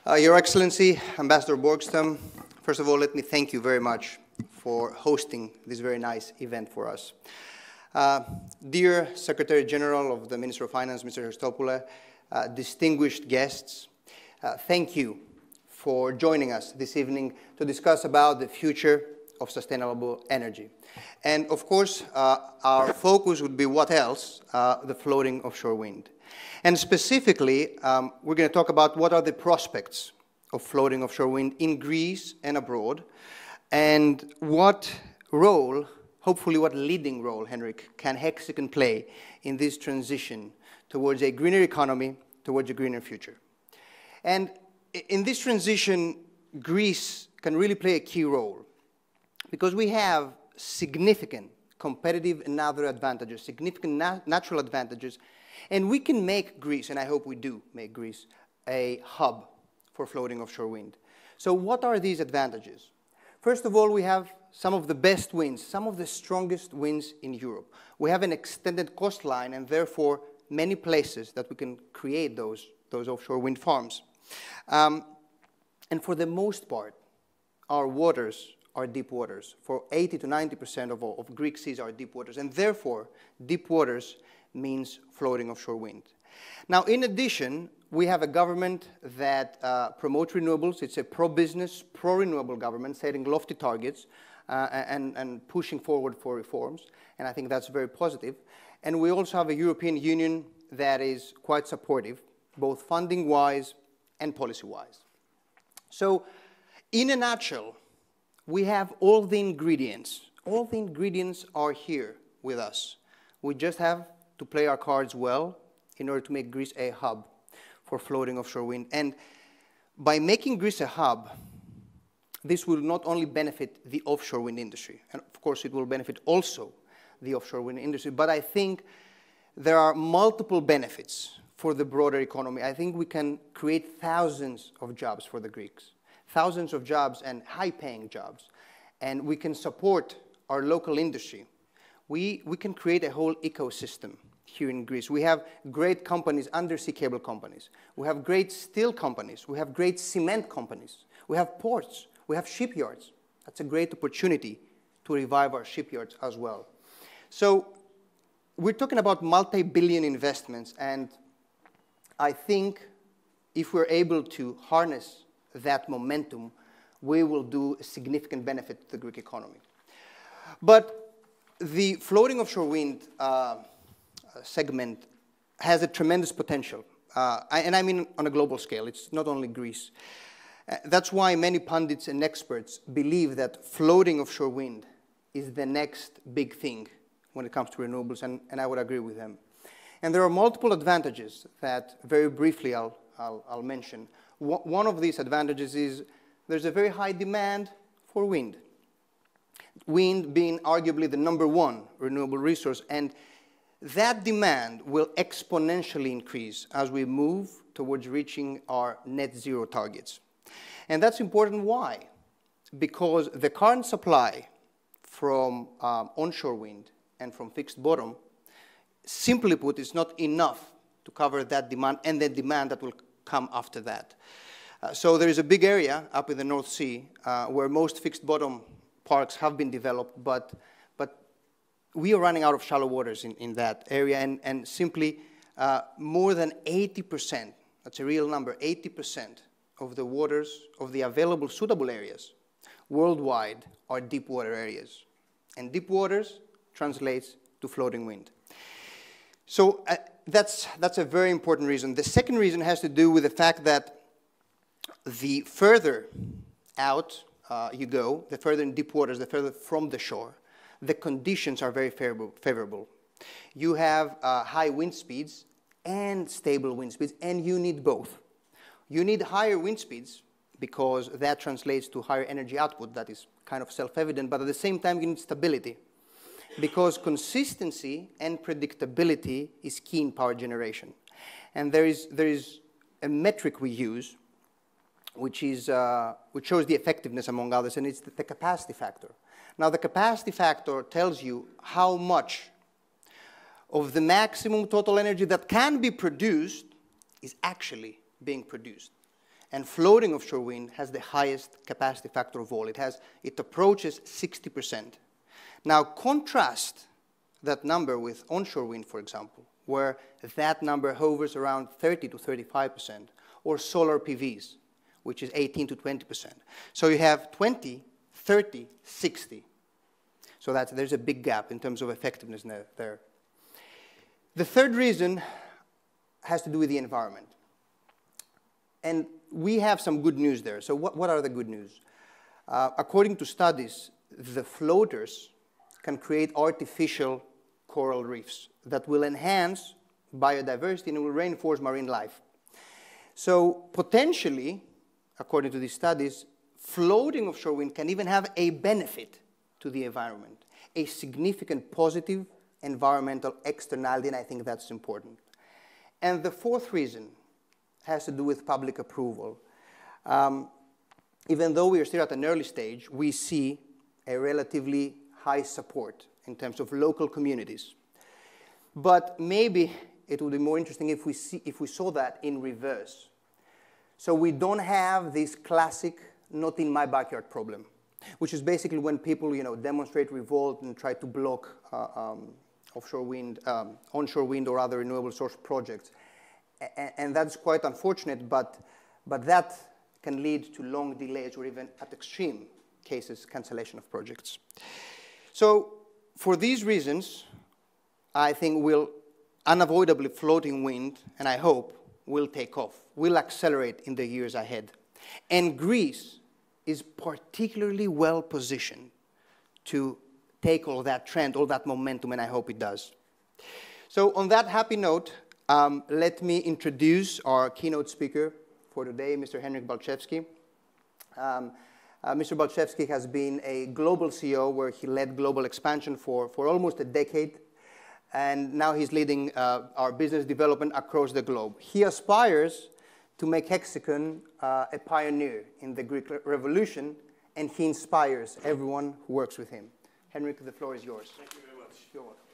Your Excellency, Ambassador Borgstam, first of all, let me thank you very much for hosting this very nice event for us. Dear Secretary General of the Ministry of Finance, Mr. Christopoulou, distinguished guests, thank you for joining us this evening to discuss about the future of sustainable energy. And of course, our focus would be what else? The floating offshore wind. And specifically, we're going to talk about what are the prospects of floating offshore wind in Greece and abroad, and what role, hopefully what leading role, Henrik, can Hecixon play in this transition towards a greener economy, towards a greener future. And in this transition, Greece can really play a key role because we have significant competitive and other advantages, significant natural advantages, and we can make Greece, and I hope we do make Greece, a hub for floating offshore wind. So what are these advantages? First of all, we have some of the best winds, some of the strongest winds in Europe. We have an extended coastline and therefore many places that we can create those offshore wind farms. And for the most part, our waters are deep waters. For 80 to 90% of Greek seas are deep waters, and therefore deep waters means floating offshore wind. Now, in addition, we have a government that promotes renewables. It's a pro-business, pro-renewable government, setting lofty targets and pushing forward for reforms, and I think that's very positive. And we also have a European Union that is quite supportive, both funding-wise and policy-wise. So, in a nutshell, we have all the ingredients. All the ingredients are here with us. We just have to play our cards well in order to make Greece a hub for floating offshore wind. And by making Greece a hub, this will not only benefit the offshore wind industry, and of course it will benefit also the offshore wind industry, but I think there are multiple benefits for the broader economy. I think we can create thousands of jobs for the Greeks, thousands of jobs and high-paying jobs, and we can support our local industry. We can create a whole ecosystem here in Greece. We have great companies, undersea cable companies. We have great steel companies. We have great cement companies. We have ports. We have shipyards. That's a great opportunity to revive our shipyards as well. So we're talking about multi-billion investments, and I think if we're able to harness that momentum, we will do a significant benefit to the Greek economy. But the floating offshore wind segment has a tremendous potential, and I mean on a global scale. It's not only Greece. That's why many pundits and experts believe that floating offshore wind is the next big thing when it comes to renewables, and I would agree with them. And there are multiple advantages that, very briefly, I'll mention. One of these advantages is there's a very high demand for wind. Wind being arguably the #1 renewable resource, and that demand will exponentially increase as we move towards reaching our net zero targets. And that's important. Why? Because the current supply from onshore wind and from fixed bottom, simply put, is not enough to cover that demand and the demand that will come after that. So there is a big area up in the North Sea where most fixed bottom parks have been developed, but we are running out of shallow waters in that area, and simply more than 80%, that's a real number, 80% of the waters of the available suitable areas worldwide are deep water areas. And deep waters translates to floating wind. So that's a very important reason. The second reason has to do with the fact that the further out you go, the further in deep waters, the further from the shore, the conditions are very favorable. You have high wind speeds and stable wind speeds, and you need both. You need higher wind speeds because that translates to higher energy output. That is kind of self-evident, but at the same time you need stability because consistency and predictability is key in power generation. And there is a metric we use which shows the effectiveness among others, and it's the capacity factor. Now, the capacity factor tells you how much of the maximum total energy that can be produced is actually being produced. And floating offshore wind has the highest capacity factor of all. It approaches 60%. Now, contrast that number with onshore wind, for example, where that number hovers around 30 to 35%, or solar PVs, which is 18 to 20%. So you have 20, 30, 60. So there's a big gap in terms of effectiveness there. The third reason has to do with the environment. And we have some good news there. So what are the good news? According to studies, the floaters can create artificial coral reefs that will enhance biodiversity and will reinforce marine life. So potentially, according to these studies, floating offshore wind can even have a benefit to the environment, a significant positive environmental externality, and I think that's important. And the fourth reason has to do with public approval. Even though we are still at an early stage, we see a relatively high support in terms of local communities. But maybe it would be more interesting if we saw that in reverse. So we don't have this classic not in my backyard problem, which is basically when people demonstrate revolt and try to block offshore wind, onshore wind or other renewable source projects. And that's quite unfortunate, but that can lead to long delays or even, at extreme cases, cancellation of projects. So for these reasons, I think unavoidably floating wind, and I hope, will take off, will accelerate in the years ahead. And Greece is particularly well positioned to take all that trend, all that momentum, and I hope it does. So on that happy note, let me introduce our keynote speaker for today, Mr. Henryk Balczewski. Mr. Balczewski has been a global CEO where he led global expansion for almost a decade, and now he's leading our business development across the globe. He aspires to make Hecixon a pioneer in the Greek Revolution, and he inspires everyone who works with him. Henryk, the floor is yours. Thank you very much. You're welcome.